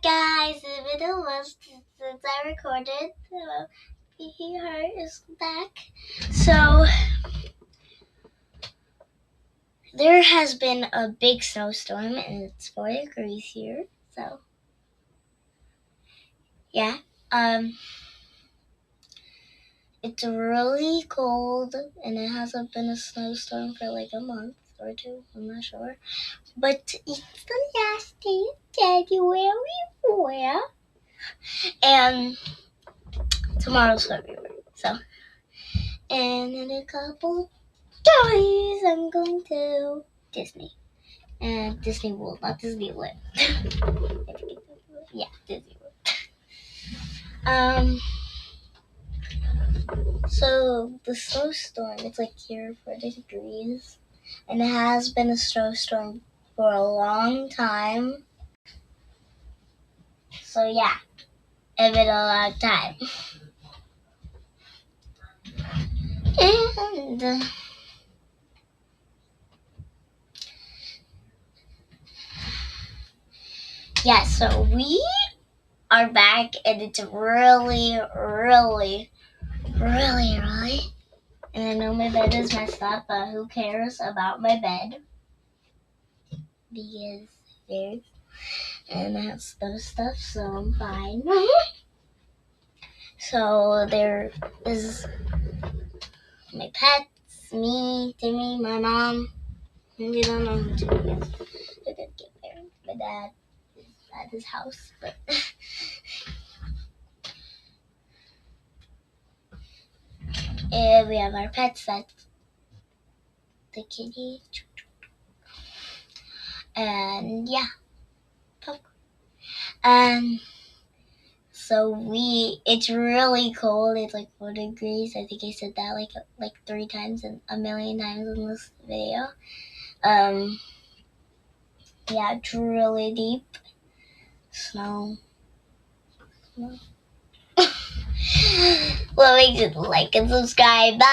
guys, it's been a while since I recorded. Her is back. So there has been a big snowstorm and it's 4 degrees here. So yeah. It's really cold and it hasn't been a snowstorm for like a month or two, I'm not sure. But it's the last day of January 4. And tomorrow's February. So and in a couple days I'm going to Disney. And Disney World, not Disneyland. Yeah, Disney World. So the snowstorm, it's like here 40 degrees. And it has been a snowstorm for a long time. So yeah, it's been a long time. And yeah, so we are back and it's really and I know my bed is messed up, but who cares about my bed? Because there's and it has those stuff, so I'm fine. So there is my pets, me, Timmy, my mom. We don't know who Timmy is. They're gonna get there. My dad is at his house, but and we have our pets. That's the kitty, and yeah, popcorn. So it's really cold. It's like 4 degrees. I think I said that like 3 times and a million times in this video. Yeah, it's really deep. Snow. What makes it like and subscribe? Bye.